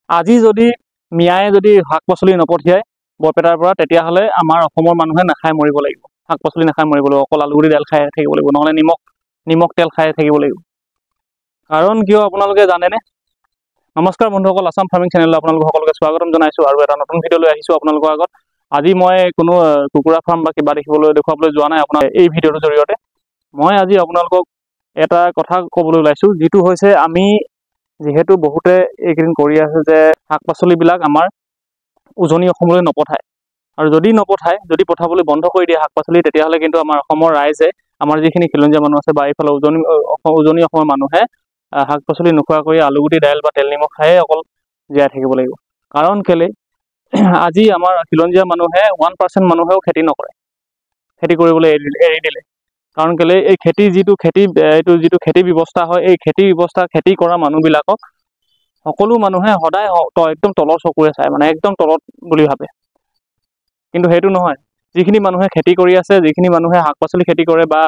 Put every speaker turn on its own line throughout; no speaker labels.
আজি যদি মিয়াই যদি শাক পাচলি নপঠিয়ায় বৰপেটাৰ পৰা তেতিয়াহ'লে আমাৰ অসমৰ মানুহে নাখাই মৰিব লাগিব, শাক পাচলি নাখাই মৰিব লাগিব, অকল আলুগুটি দাইল খাই থাকিব লাগিব, নহ'লে নিমখ তেল খাই থাকিব লাগিব। কাৰণ কিয় আপোনালোকে জানেনে? নমস্কাৰ বন্ধুসকল, আসাম ফাৰ্মিং চেনেললৈ আপোনালোক সকলোকে স্বাগতম জনাইছোঁ আৰু এটা নতুন ভিডিঅ' লৈ আহিছোঁ আপোনালোকৰ আগত। আজি মই কোনো কুকুৰা ফাৰ্ম বা কিবা দেখুৱাবলৈ যোৱা নাই আপোনাৰ এই ভিডিঅ'টোৰ জৰিয়তে। মই আজি আপোনালোকক এটা কথা ক'বলৈ ওলাইছোঁ, যিটো হৈছে আমি যিহেতু বহুতে এইকেইদিন কৰি আছে যে শাক পাচলিবিলাক আমাৰ উজনি অসমলৈ নপঠায়, আৰু যদি পঠাবলৈ বন্ধ কৰি দিয়ে শাক পাচলি, তেতিয়াহ'লে কিন্তু আমাৰ অসমৰ ৰাইজে, আমাৰ যিখিনি খিলঞ্জীয়া মানুহ আছে বা এইফালে উজনি অসমৰ মানুহে শাক পাচলি নোখোৱাকৈ আলুগুটি দাইল বা তেল নিমখ খায়ে অকল জীয়াই থাকিব লাগিব। কাৰণ কেলে আজি আমাৰ খিলঞ্জীয়া মানুহে 1% মানুহেও খেতি নকৰে, খেতি কৰিবলৈ এৰি দিলে। কাৰণ কেলে এই যিটো খেতি ব্যৱস্থা হয়, এই খেতি কৰা মানুহবিলাকক সকলো মানুহে সদায় একদম তলৰ চকুৰে চায়, মানে একদম তলত বুলি ভাবে। কিন্তু সেইটো নহয়, যিখিনি মানুহে খেতি কৰি আছে, যিখিনি মানুহে শাক পাচলি খেতি কৰে বা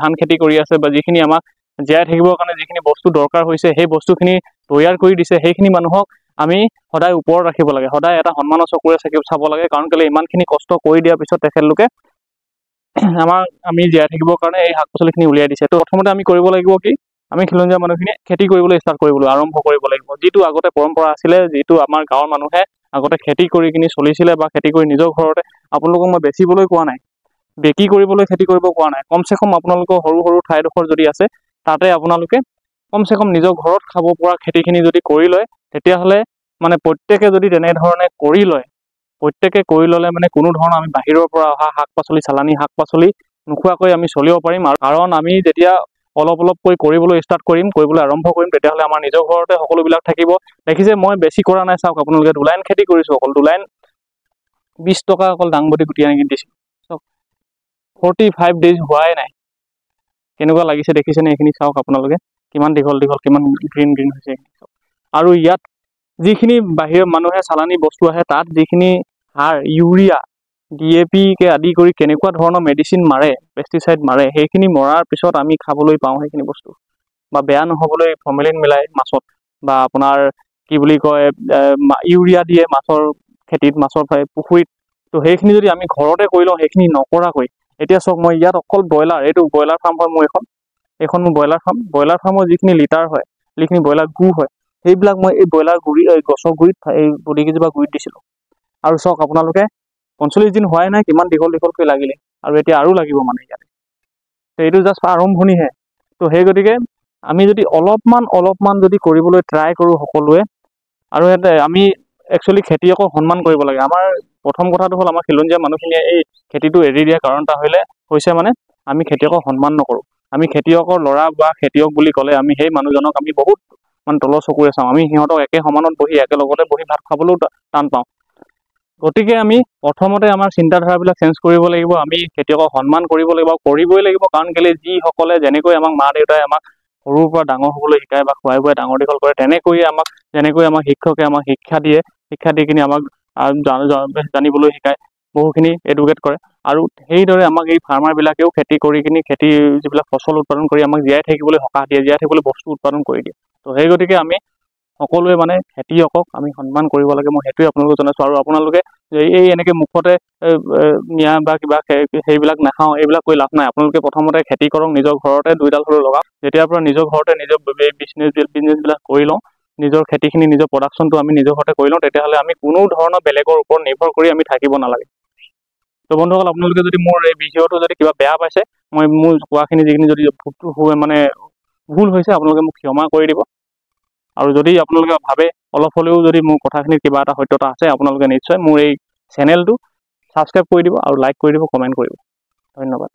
ধান খেতি কৰি আছে, বা যিখিনি আমাক জীয়াই থাকিবৰ কাৰণে যিখিনি বস্তু দৰকাৰ হৈছে সেই বস্তুখিনি তৈয়াৰ কৰি দিছে, সেইখিনি মানুহক আমি সদায় ওপৰত ৰাখিব লাগে, সদায় এটা সন্মানৰ চকুৰে চাব লাগে। কাৰণ কেলে ইমানখিনি কষ্ট কৰি দিয়াৰ পিছত তেখেতলোকে আমি জীয়াই থাকিবৰ কাৰণে এই শাক পাচলিখিনি উলিয়াই দিছে। তো প্ৰথমতে আমি কৰিব লাগিব কি, আমি খিলঞ্জীয়া মানুহখিনিয়ে খেতি কৰিবলৈ আৰম্ভ কৰিব লাগিব। যিটো আগতে পৰম্পৰা আছিলে, যিটো আমাৰ গাঁৱৰ মানুহে আগতে খেতি কৰি কিনি চলিছিলে, বা খেতি কৰি নিজৰ ঘৰতে, আপোনালোকক মই বেচিবলৈ কোৱা নাই, বিক্ৰী কৰিবলৈ খেতি কৰিব কোৱা নাই। কমচে কম আপোনালোকৰ সৰু সৰু ঠাইডোখৰ যদি আছে, তাতে আপোনালোকে কমচে কম নিজৰ ঘৰত খাব পৰা খেতিখিনি যদি কৰি লয়, তেতিয়াহ'লে মানে প্ৰত্যেকে যদি তেনেধৰণে কৰি ল'লে মানে কোনো ধৰণৰ আমি বাহিৰৰ পৰা অহা শাক পাচলি, চালানী শাক পাচলি নোখোৱাকৈ আমি চলিব পাৰিম। আৰু কাৰণ আমি যেতিয়া অলপকৈ কৰিবলৈ আৰম্ভ কৰিম, তেতিয়াহ'লে আমাৰ নিজৰ ঘৰতে সকলোবিলাক থাকিব। দেখিছে মই বেছি কৰা নাই, চাওক আপোনালোকে দুলাইন খেতি কৰিছোঁ, অকল দুলাইন 20 টকা অকল দাংবডি গুটি আনি দিছোঁ। চাওক 45 days হোৱাই নাই, কেনেকুৱা লাগিছে দেখিছেনে? এইখিনি চাওক আপোনালোকে, কিমান দীঘল কিমান গ্ৰীণ হৈছে। আৰু ইয়াত যিখিনি বাহিৰৰ মানুহে চালানী বস্তু আহে, তাত যিখিনি সাৰ, ইউৰিয়া, DAP কে আদি কৰি কেনেকুৱা ধৰণৰ মেডিচিন মাৰে, পেষ্টিচাইড মাৰে, সেইখিনি মৰাৰ পিছত আমি খাবলৈ পাওঁ সেইখিনি বস্তু। বা বেয়া নহ'বলৈ ফৰ্মেলিন মিলাই মাছত, বা আপোনাৰ কি বুলি কয় ইউৰিয়া দিয়ে মাছৰ খেতিত, মাছৰ পুখুৰীত। তো সেইখিনি যদি আমি ঘৰতে কৰি লওঁ, সেইখিনি নকৰাকৈ, এতিয়া চাওক মই ইয়াত অকল এইটো ব্ৰইলাৰ ফাৰ্ম হয় মোৰ এইখন মোৰ ব্ৰইলাৰ ফাৰ্মৰ যিখিনি লিটাৰ হয়, যিখিনি ব্ৰইলাৰ গু হয়, সেইবিলাক মই এই ব্ৰইলাৰ গছৰ গুৰিত, এই বডিকেইজোপা গুৰিত দিছিলোঁ। আৰু চাওক আপোনালোকে 45 দিন হোৱাই নাই, কিমান দীঘলকৈ লাগিলে, আৰু এতিয়া আৰু লাগিব মানে ইয়াতে। এইটো জাষ্ট আৰম্ভণিহে। তো সেই গতিকে আমি যদি অলপমান যদি কৰিবলৈ ট্ৰাই কৰোঁ সকলোৱে, আৰু ইয়াতে আমি একচুৱেলি খেতিয়কক সন্মান কৰিব লাগে। আমাৰ প্ৰথম কথাটো হ'ল, আমাৰ খিলঞ্জীয়া মানুহখিনিয়ে এই খেতিটো এৰি দিয়া কাৰণ এটা হৈছে মানে আমি খেতিয়কক সন্মান নকৰোঁ। আমি খেতিয়কৰ ল'ৰা বা খেতিয়ক বুলি ক'লে আমি সেই মানুহজনক আমি বহুত মানে তলৰ চকুৰে চাওঁ। আমি সিহঁতক একেসমানত একেলগতে বহি ভাত খাবলৈও টান পাওঁ। গতিকে আমি প্ৰথমতে আমাৰ চিন্তাধাৰাবিলাক চেঞ্জ কৰিব লাগিব। আমি খেতিয়কক সন্মান কৰিব লাগিব, কৰিবই লাগিব। কাৰণ কেলে যিসকলে যেনেকৈ আমাক মা দেউতাই আমাক সৰুৰ পৰা ডাঙৰ হ'বলৈ শিকায় বা খুৱাই বুৱাই ডাঙৰ দীঘল কৰে, যেনেকৈ আমাক শিক্ষকে আমাক শিক্ষা দি কিনি আমাক জানিবলৈ শিকায়, বহুখিনি এডুকেট কৰে। আৰু সেইদৰে আমাক এই ফাৰ্মাৰবিলাকেও খেতি কৰি কিনি যিবিলাক ফচল উৎপাদন কৰি আমাক জীয়াই থাকিবলৈ সকাহ দিয়ে, জীয়াই থাকিবলৈ বস্তু উৎপাদন কৰি দিয়ে। তো সেই গতিকে আমি সকলোৱে মানে খেতিয়কক আমি সন্মান কৰিব লাগে, মই সেইটোৱে আপোনালোকক জনাইছোঁ। আৰু আপোনালোকে এই এনেকৈ মুখতে নিয়া বা কিবা সেইবিলাক নাখাওঁ, এইবিলাক কৰি লাভ নাই। আপোনালোকে প্ৰথমতে খেতি কৰক, নিজৰ ঘৰতে 2ডাল হ'লেও লগাওক। যেতিয়াৰ পৰা নিজৰ ঘৰতে নিজৰ বিজনেছবিলাক কৰি লওঁ, নিজৰ খেতিখিনি, নিজৰ প্ৰডাকশ্যনটো আমি নিজৰ ঘৰতে কৰি লওঁ, তেতিয়াহ'লে আমি কোনো ধৰণৰ বেলেগৰ ওপৰত নিৰ্ভৰ কৰি আমি থাকিব নালাগে। তো বন্ধুসকল, আপোনালোকে যদি মোৰ এই ভিডিঅ'টো যদি কিবা বেয়া পাইছে, মোৰ কোৱাখিনি যিখিনি যদি ভুল হৈছে, আপোনালোকে মোক ক্ষমা কৰি দিব। আৰু যদি আপোনালোকে ভাবে অলপ হ'লেও যদি মোৰ কথাখিনিত কিবা এটা সত্যতা আছে, আপোনালোকে নিশ্চয় মোৰ এই চেনেলটো ছাবস্ক্ৰাইব কৰি দিব, আৰু লাইক কৰি দিব, কমেণ্ট কৰিব। ধন্যবাদ।